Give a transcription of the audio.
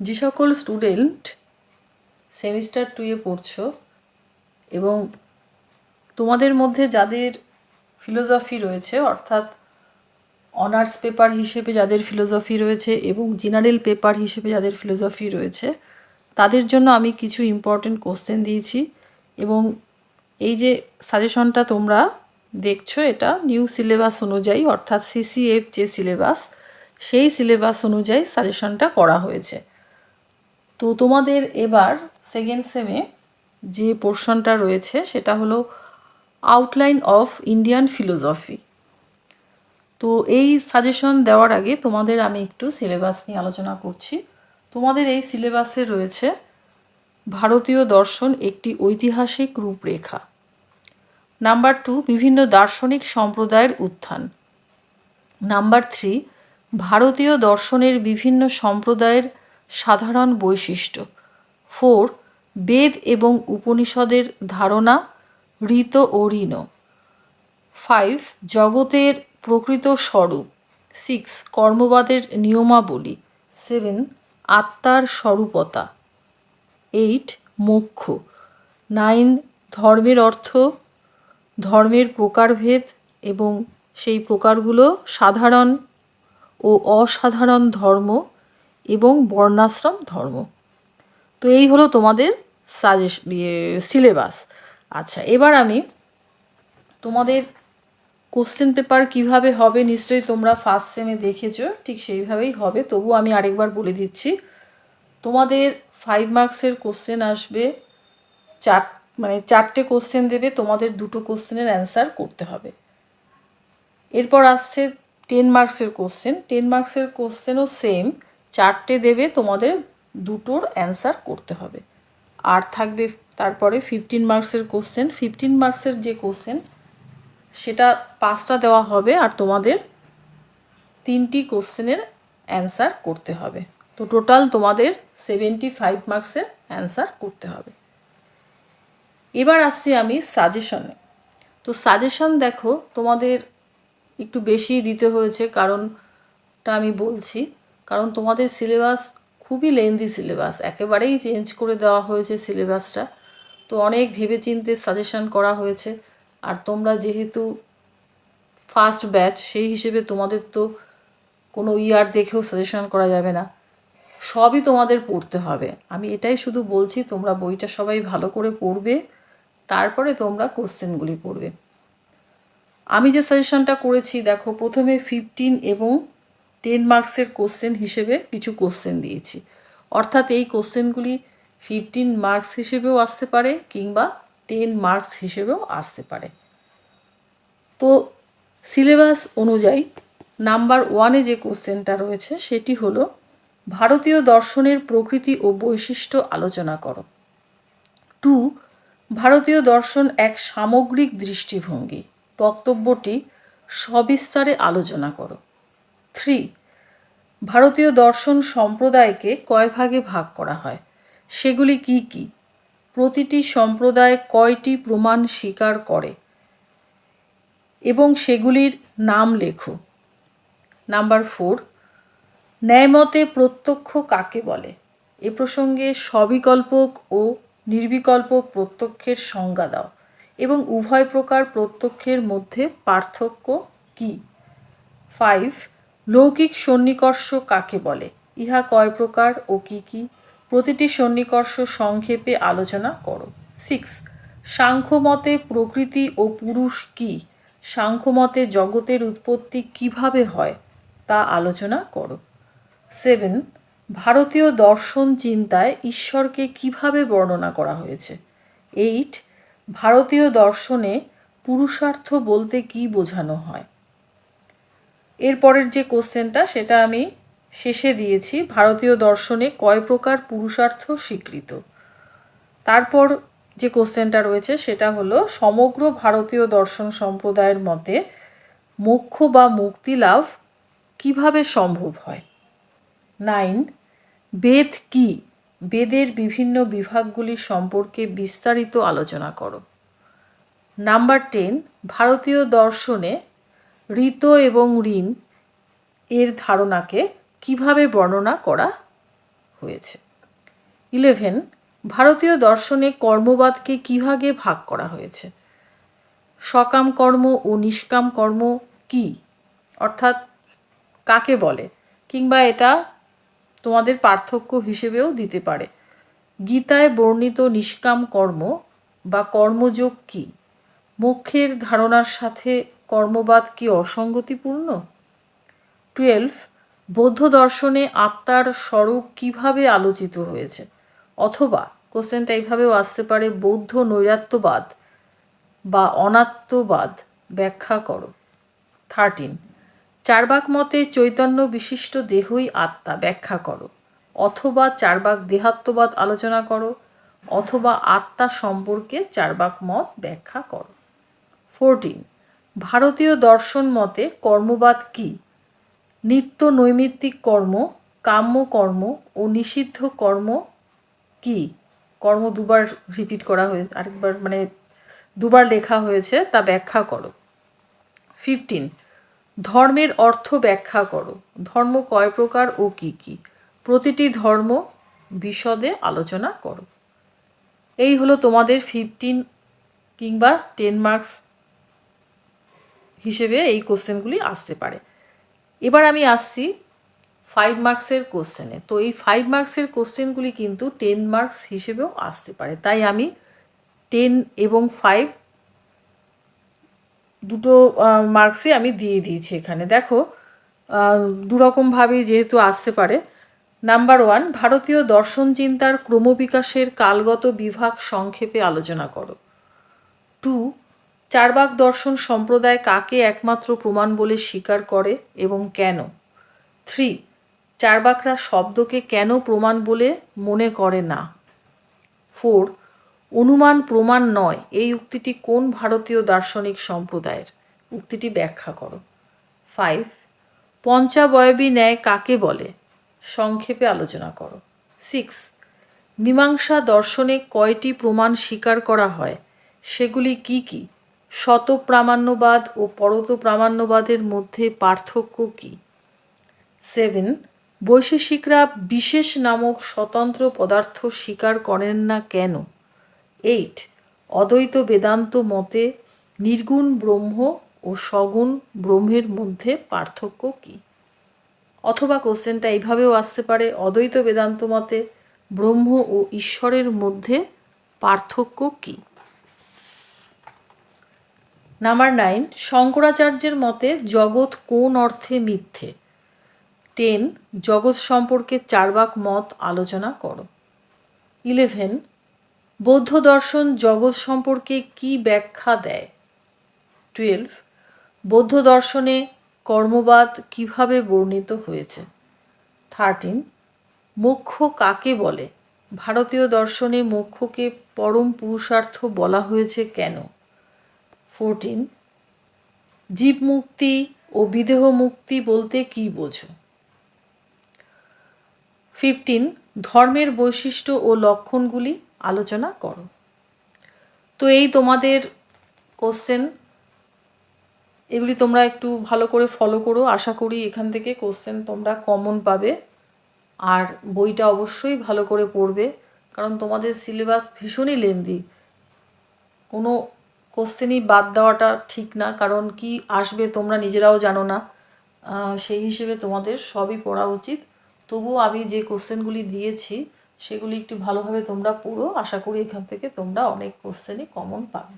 যে সকল student semester 2-এ পড়ছো এবং তোমাদের মধ্যে যাদের ফিলোসফি রয়েছে, অর্থাৎ অনার্স পেপার হিসেবে যাদের ফিলোসফি রয়েছে এবং জেনারেল পেপার হিসেবে যাদের ফিলোসফি রয়েছে, তাদের জন্য আমি কিছু ইম্পর্টেন্ট কোশ্চেন দিয়েছি। এবং এই যে সাজেশনটা তোমরা দেখছো, এটা নিউ সিলেবাস অনুযায়ী, অর্থাৎ সিসিএফ যে সিলেবাস, সেই সিলেবাস অনুযায়ী সাজেশনটা করা হয়েছে। তো তোমাদের এবার সেকেন্ড সেমে যে পোর্শনটা রয়েছে সেটা হলো আউটলাইন অফ ইন্ডিয়ান ফিলোসফি। তো এই সাজেশন দেওয়ার আগে তোমাদের আমি একটু সিলেবাস নিয়ে আলোচনা করছি। তোমাদের এই সিলেবাসে রয়েছে ভারতীয় দর্শন একটি ঐতিহাসিক রূপরেখা। নাম্বার 2, বিভিন্ন দার্শনিক সম্প্রদায়ের উত্থান। নাম্বার 3, ভারতীয় দর্শনের বিভিন্ন সম্প্রদায়ের সাধারণ বৈশিষ্ট্য। 4, বেদ এবং উপনিষদের ধারণা, ঋত ও ঋণ। 5, জগতের প্রকৃত স্বরূপ। 6, কর্মবাদের নিয়মাবলী। 7, আত্মার স্বরূপতা। 8, মোক্ষ। 9, ধর্মের অর্থ, ধর্মের প্রকারভেদ এবং সেই প্রকারগুলো, সাধারণ ও অসাধারণ ধর্ম এবং বর্ণাশ্রম ধর্ম। তো এই হলো তোমাদের সিলেবাস। আচ্ছা, এবার আমি তোমাদের কোশ্চেন পেপার কিভাবে হবে নিশ্চয়ই তোমরা ফার্স্ট সেমে দেখেছো, ঠিক সেইভাবেই হবে। তবু আমি আরেকবার বলে দিচ্ছি, তোমাদের 5 মার্কসের কোশ্চেন আসবে, চারটে কোশ্চেন দেবে, তোমাদের 2টো কোশ্চেনের অ্যান্সার করতে হবে। এরপর আসছে 10 মার্কসের কোশ্চেন। 10 মার্কসের কোশ্চেনও সেম, 4টে দেবে, তোমাদের 2টোর অ্যান্সার করতে হবে। আর থাকবে তারপরে 15 মার্কসের কোশ্চেন। 15 মার্কসের যে কোশ্চেন সেটা 5টা দেওয়া হবে আর তোমাদের 3টি কোশ্চেনের অ্যান্সার করতে হবে। তো টোটাল তোমাদের 75 মার্কসের অ্যান্সার করতে হবে। এবার আসছি আমি সাজেশনে। তো সাজেশন দেখো, তোমাদের একটু বেশি দিতে হয়েছে, কারণটা আমি বলছি। কারণ তোমাদের সিলেবাস খুবই লেন্দি সিলেবাস, একেবারেই চেঞ্জ করে দেওয়া হয়েছে সিলেবাসটা। তো অনেক ভেবেচিন্তে সাজেশন করা হয়েছে। আর তোমরা যেহেতু ফার্স্ট ব্যাচ, সেই হিসেবে তোমাদের তো কোনো ইয়ার দেখেও সাজেশন করা যাবে না, সবই তোমাদের পড়তে হবে। আমি এটাই শুধু বলছি, তোমরা বইটা সবাই ভালো করে পড়বে, তারপরে তোমরা কোশ্চেনগুলি পড়বে। আমি যে সাজেশনটা করেছি দেখো, প্রথমে 15 এবং 10 মার্কসের কোশ্চেন হিসেবে কিছু কোশ্চেন দিয়েছি। অর্থাৎ এই কোশ্চেনগুলি 15 মার্কস হিসেবেও আসতে পারে কিংবা 10 মার্কস হিসেবেও আসতে পারে। তো সিলেবাস অনুযায়ী নাম্বার 1-এ যে কোশ্চেনটা রয়েছে সেটি হলো, ভারতীয় দর্শনের প্রকৃতি ও বৈশিষ্ট্য আলোচনা করো। 2, ভারতীয় দর্শন এক সামগ্রিক দৃষ্টিভঙ্গি, বক্তব্যটি সবিস্তারে আলোচনা করো। 3, ভারতীয় দর্শন সম্প্রদায়কে কয় ভাগে ভাগ করা হয়, সেগুলি কি কি, প্রতিটি সম্প্রদায় কয়টি প্রমাণ স্বীকার করে এবং সেগুলির নাম লেখো। নাম্বার 4, ন্যায়মতে প্রত্যক্ষ কাকে বলে, এ প্রসঙ্গে সবিকল্পক ও নির্বিকল্প প্রত্যক্ষের সংজ্ঞা দাও এবং উভয় প্রকার প্রত্যক্ষের মধ্যে পার্থক্য কী। 5, লৌকিক সন্নিকর্ষ কাকে বলে, ইহা কয় প্রকার ও কী কী, প্রতিটি সন্নিকর্ষ সংক্ষেপে আলোচনা করো। 6, সাংখ্যমতে প্রকৃতি ও পুরুষ কী, সাংখ্যমতে জগতের উৎপত্তি কিভাবে হয় তা আলোচনা করো। 7, ভারতীয় দর্শন চিন্তায় ঈশ্বরকে কিভাবে বর্ণনা করা হয়েছে। 8, ভারতীয় দর্শনে পুরুষার্থ বলতে কি বোঝানো হয়। এরপরের যে কোশ্চেনটা সেটা আমি শেষে দিয়েছি, ভারতীয় দর্শনে কয় প্রকার পুরুষার্থ স্বীকৃত। তারপর যে কোশ্চেনটা রয়েছে সেটা হলো, সমগ্র ভারতীয় দর্শন সম্প্রদায়ের মতে মোক্ষ বা মুক্তি লাভ কিভাবে সম্ভব হয়। 9, বেদ কি, বেদের বিভিন্ন বিভাগগুলি সম্পর্কে বিস্তারিত আলোচনা করো। নাম্বার 10, ভারতীয় দর্শনে ঋত এবং ঋণ এর ধারণাকে কিভাবে বর্ণনা করা হয়েছে। 11, ভারতীয় দর্শনে কর্মবাদকে কিভাবে ভাগ করা হয়েছে? সকাম কর্ম ও নিষ্কাম কর্ম কি, অর্থাৎ কাকে বলে, কিংবা এটা তোমাদের পার্থক্য হিসেবেও দিতে পারে। গীতায় বর্ণিত নিষ্কাম কর্ম বা কর্মযোগ কি? মোক্ষের ধারণার সাথে কর্মবাদ কি অসঙ্গতিপূর্ণ? 12, বৌদ্ধ দর্শনে আত্মার স্বরূপ কিভাবে আলোচিত হয়েছে? অথবা কোশ্চেনটা এইভাবেও আসতে পারে, বৌদ্ধ নৈরাত্যবাদ বা অনাত্মবাদ ব্যাখ্যা করো। 13, চার্বাক মতে চৈতন্য বিশিষ্ট দেহই আত্মা ব্যাখ্যা করো। অথবা চার্বাক দেহাত্মবাদ আলোচনা করো, অথবা আত্মা সম্পর্কে চার্বাক মত ব্যাখ্যা করো। 14, ভারতীয় দর্শন মতে কর্মবাদ কি? নিত্য নৈমিত্তিক কর্ম, কাম্য কর্ম ও নিষিদ্ধ কর্ম কি? কর্ম দুবার রিপিট করা হয়েছে, আরেকবার মানে দুবার লেখা হয়েছে, তা ব্যাখ্যা করো। 15, ধর্মের অর্থ ব্যাখ্যা করো। ধর্ম কয় প্রকার ও কি কি? প্রতিটি ধর্ম বিশদে আলোচনা করো। এই হলো তোমাদের 15 কিংবা 10 মার্কস হিসেবে এই কোশ্চেনগুলি আসতে পারে। এবার আমি আসছি 5 মার্কসের কোশ্চেনে। তো এই 5 মার্কসের কোশ্চেনগুলি কিন্তু 10 মার্কস হিসেবেও আসতে পারে, তাই আমি 10 এবং 5 দুটো মার্কসই আমি দিয়ে দিয়েছি এখানে। দেখো দুরকমভাবেই যেহেতু আসতে পারে। নাম্বার 1, ভারতীয় দর্শন চিন্তার ক্রমবিকাশের কালগত বিভাগ সংক্ষেপে আলোচনা করো। 2, চার্বাক দর্শন সম্প্রদায় কাকে একমাত্র প্রমাণ বলে স্বীকার করে এবং কেন? 3, চার্বাকরা শব্দকে কেন প্রমাণ বলে মনে করে না? 4, অনুমান প্রমাণ নয় এই উক্তিটি কোন ভারতীয় দার্শনিক সম্প্রদায়ের? উক্তিটি ব্যাখ্যা করো। 5, পঞ্চাবয়বী ন্যায় কাকে বলে? সংক্ষেপে আলোচনা করো। 6, মীমাংসা দর্শনে কয়টি প্রমাণ স্বীকার করা হয়, সেগুলি কি কি? শতপ্রামাণ্যবাদ ও পরতপ্রামাণ্যবাদের মধ্যে পার্থক্য কি? 7, বৈশেষিকরা বিশেষ নামক স্বতন্ত্র পদার্থ স্বীকার করেন না কেন? 8, অদ্বৈত বেদান্ত মতে নির্গুণ ব্রহ্ম ও সগুণ ব্রহ্মের মধ্যে পার্থক্য কি? অথবা কোশ্চেনটা এইভাবেও আসতে পারে, অদ্বৈত বেদান্ত মতে ব্রহ্ম ও ঈশ্বরের মধ্যে পার্থক্য কি? নাম্বার 9, শঙ্করাচার্যের মতে জগৎ কোন অর্থে মিথ্যে? 10, জগৎ সম্পর্কে চার্বাক মত আলোচনা করো। 11, বৌদ্ধ দর্শন জগৎ সম্পর্কে কি ব্যাখ্যা দেয়? 12, বৌদ্ধ দর্শনে কর্মবাদ কিভাবে বর্ণিত হয়েছে? 13, মোক্ষ কাকে বলে? ভারতীয় দর্শনে মোক্ষকে পরম পুরুষার্থ বলা হয়েছে কেন? 14, জীবমুক্তি ও বিদেহ মুক্তি বলতে কি বোঝো? 15, ধর্মের বৈশিষ্ট্য ও লক্ষণগুলি আলোচনা করো। তো এই তোমাদের কোশ্চেন, এগুলি তোমরা একটু ভালো করে ফলো করো। আশা করি এখান থেকে কোশ্চেন তোমরা কমন পাবে। আর বইটা অবশ্যই ভালো করে পড়বে, কারণ তোমাদের সিলেবাস ভীষণই লেন্দি। কোনো কোশ্চেনই বাদ দেওয়াটা ঠিক না, কারণ কি আসবে তোমরা নিজেরাও জানো না। সেই হিসেবে তোমাদের সবই পড়া উচিত। তবুও আমি যে কোশ্চেনগুলি দিয়েছি সেগুলি একটু ভালোভাবে তোমরা পড়ো। আশা করি এখান থেকে তোমরা অনেক কোশ্চেনই কমন পাবে।